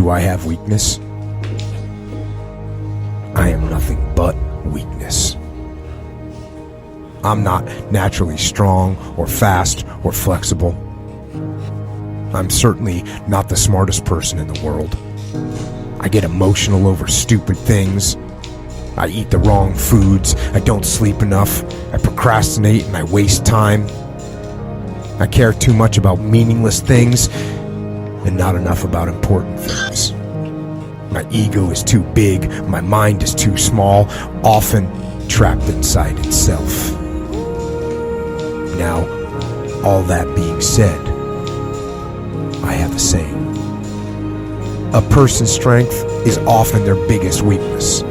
Do I have weakness? I am nothing but weakness. I'm not naturally strong or fast or flexible. I'm certainly not the smartest person in the world. I get emotional over stupid things. I eat the wrong foods. I don't sleep enough. I procrastinate and I waste time. I care too much about meaningless things and not enough about important things. My ego is too big. My mind is too small, often trapped inside itself. Now, all that being said, I have a saying. A person's strength is often their biggest weakness,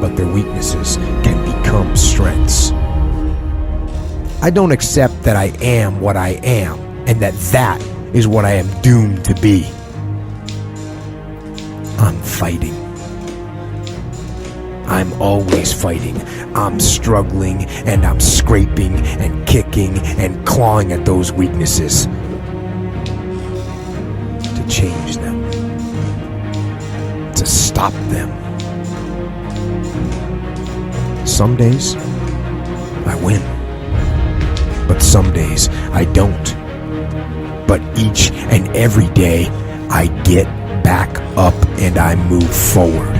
but their weaknesses can become strengths. I don't accept that I am what I am, and that is what I am doomed to be. I'm fighting. I'm always fighting. I'm struggling and I'm scraping and kicking and clawing at those weaknesses to change them, to stop them. Some days I win, but some days I don't. But each and every day I get back up and I move forward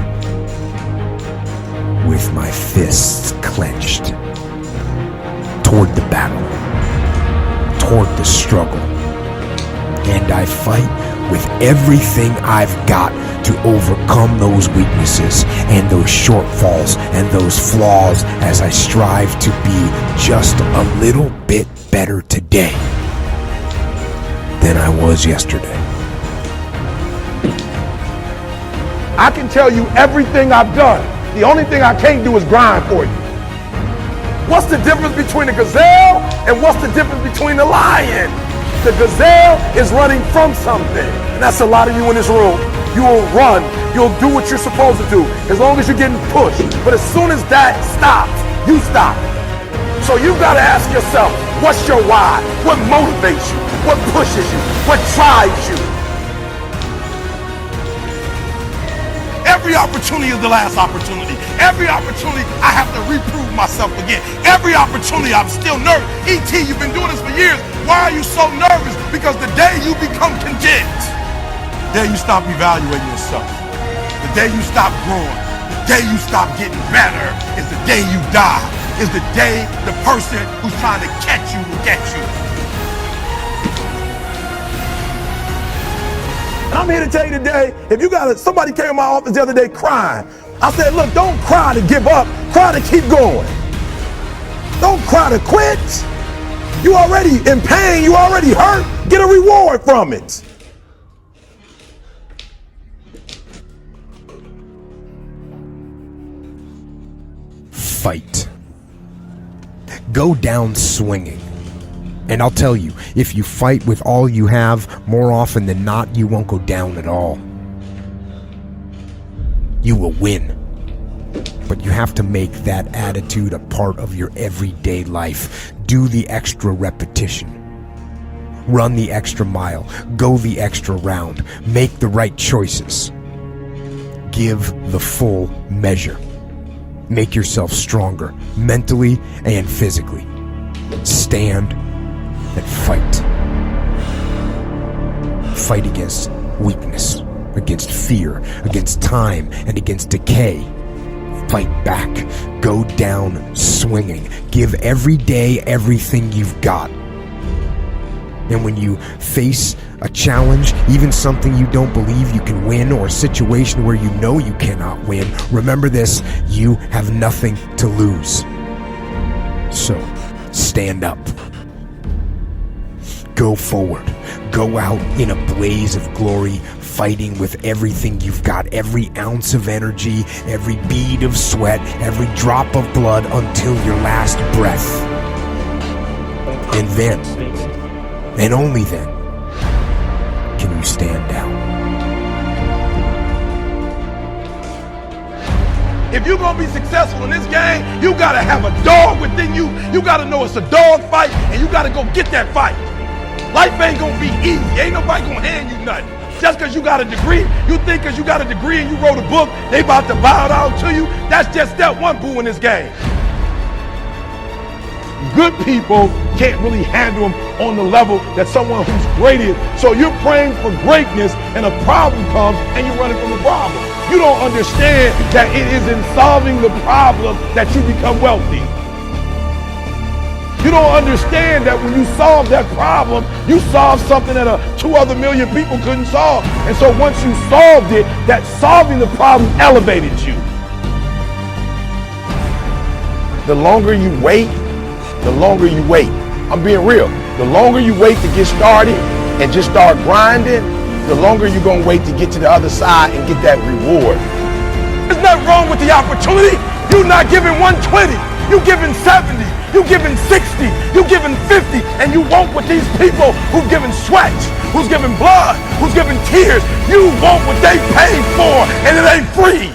with my fists clenched toward the battle, toward the struggle. And I fight with everything I've got to overcome those weaknesses and those shortfalls and those flaws as I strive to be just a little bit better today than I was yesterday. I can tell you everything I've done. The only thing I can't do is grind for you. What's the difference between a gazelle and what's the difference between a lion? The gazelle is running from something. And that's a lot of you in this room. You will run. You'll do what you're supposed to do as long as you're getting pushed. But as soon as that stops, you stop. So you've got to ask yourself, what's your why? What motivates you? What pushes you? What drives you? Every opportunity is the last opportunity. Every opportunity I have to reprove myself again. Every opportunity I'm still nervous. E.T., you've been doing this for years. Why are you so nervous? Because the day you become content, the day you stop evaluating yourself, the day you stop growing, the day you stop getting better is the day you die. Is the day the person who's trying to catch you will get you. I'm here to tell you today, if you got somebody came in my office the other day crying. I said, look, don't cry to give up, cry to keep going. Don't cry to quit. You already in pain, you already hurt, get a reward from it. Fight. Go down swinging. And I'll tell you, if you fight with all you have, more often than not, you won't go down at all. You will win. But you have to make that attitude a part of your everyday life. Do the extra repetition. Run the extra mile. Go the extra round. Make the right choices. Give the full measure. Make yourself stronger, mentally and physically. Stand and fight. Fight against weakness, against fear, against time, and against decay. Fight back. Go down swinging. Give every day everything you've got. And when you face a challenge, even something you don't believe you can win, or a situation where you know you cannot win, remember this: you have nothing to lose. So, stand up. Go forward. Go out in a blaze of glory, fighting with everything you've got, every ounce of energy, every bead of sweat, every drop of blood, until your last breath. And then, and only then, can you stand down. If you're gonna be successful in this game, you gotta have a dog within you. You gotta know it's a dog fight, and you gotta go get that fight. Life ain't gonna be easy. Ain't nobody gonna hand you nothing. just because you got a degree, you think because you got a degree and you wrote a book, they about to bow down to you. That's just step one, boo, in this game. Good people can't really handle them on the level that someone who's great is. So you're praying for greatness and a problem comes and you're running from the problem. You don't understand that it is in solving the problem that you become wealthy. You don't understand that when you solve that problem, you solve something that 2 other million people couldn't solve. And so once you solved it, that solving the problem elevated you. The longer you wait, the longer you wait. I'm being real. The longer you wait to get started and just start grinding, the longer you're going to wait to get to the other side and get that reward. There's nothing wrong with the opportunity. You're not giving 120. You're giving 70. You're giving 60. You're giving 50. And you want what these people who've given sweat, who's giving blood, who's giving tears, you want what they paid for, and it ain't free.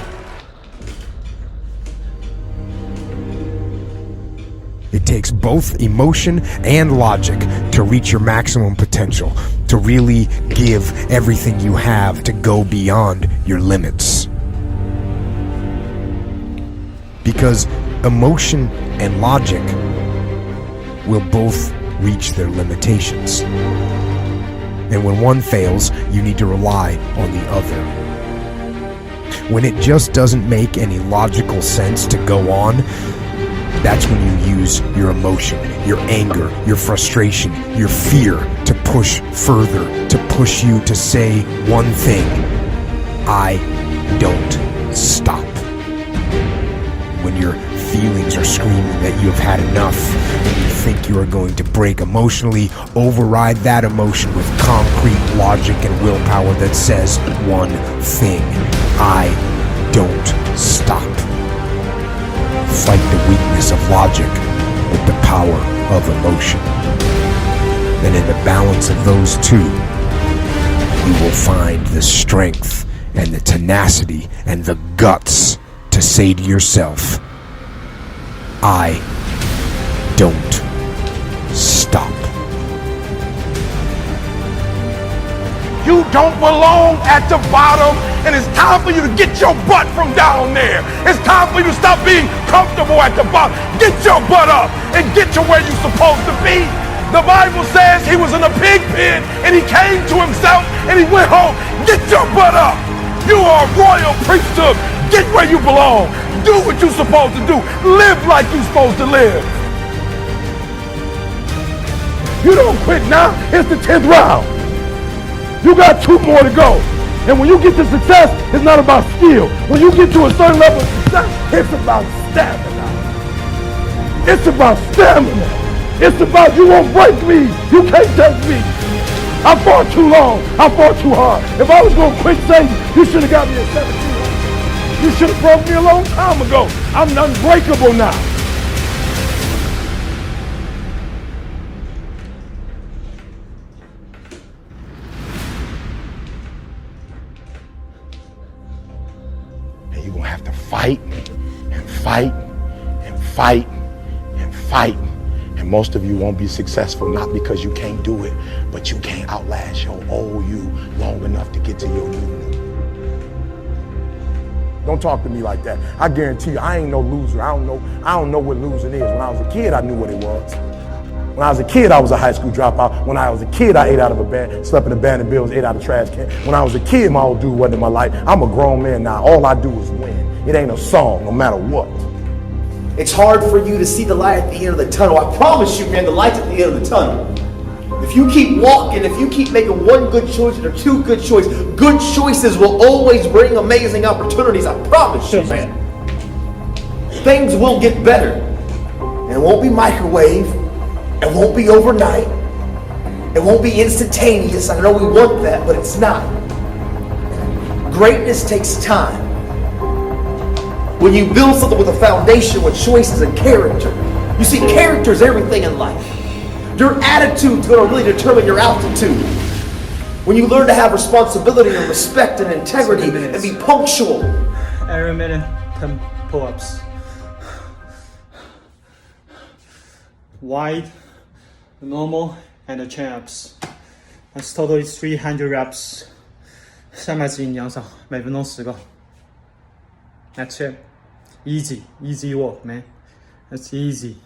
It takes both emotion and logic to reach your maximum potential, to really give everything you have, to go beyond your limits. Because emotion and logic will both reach their limitations. And when one fails, you need to rely on the other. When it just doesn't make any logical sense to go on, that's when you use your emotion, your anger, your frustration, your fear to push further, to push you to say one thing: I don't stop. When your feelings are screaming that you have had enough, and you think you are going to break emotionally, override that emotion with concrete logic and willpower that says one thing: I don't stop. Fight the weakness of logic with the power of emotion. And in the balance of those two, you will find the strength and the tenacity and the guts to say to yourself, I don't stop. You don't belong at the bottom, and it's time for you to get your butt from down there. It's time for you to stop being comfortable at the bottom. Get your butt up and get to where you're supposed to be. The Bible says he was in a pig pen and he came to himself and he went home. Get your butt up. You are a royal priesthood. Get where you belong. Do what you're supposed to do. Live like you're supposed to live. You don't quit now. It's the 10th round. You got 2 more to go. And when you get to success, it's not about skill. When you get to a certain level of success, it's about stamina. It's about stamina. It's about you won't break me. You can't touch me. I fought too long. I fought too hard. If I was going to quit Satan, you should have got me at 17. You should have broke me a long time ago. I'm unbreakable now. You're going to have to fight and fight and fight and fight. And most of you won't be successful, not because you can't do it, but you can't outlast your old you long enough to get to your new. Don't talk to me like that. I guarantee you, I ain't no loser. I don't know what losing is. When I was a kid, I knew what it was. When I was a kid, I was a high school dropout. When I was a kid, I ate out of a bed, slept in abandoned buildings, ate out of trash can. When I was a kid, my old dude wasn't in my life. I'm a grown man now. All I do is win. It ain't a song, no matter what. It's hard for you to see the light at the end of the tunnel. I promise you, man, the light's at the end of the tunnel. If you keep walking, if you keep making one good choice or 2 good choices, good choices will always bring amazing opportunities. I promise you, man. Things will get better. And it won't be microwave. It won't be overnight. It won't be instantaneous. I know we want that, but it's not. Greatness takes time. When you build something with a foundation with choices and character, you see, character is everything in life. Your attitude is going to really determine your altitude. When you learn to have responsibility and respect and integrity and be punctual. Every minute, 10 pull-ups. Wide, normal, and the chin-ups. That's totally 300 reps. 300次引体向上，每分钟10个。That's it. Easy work, man. That's easy.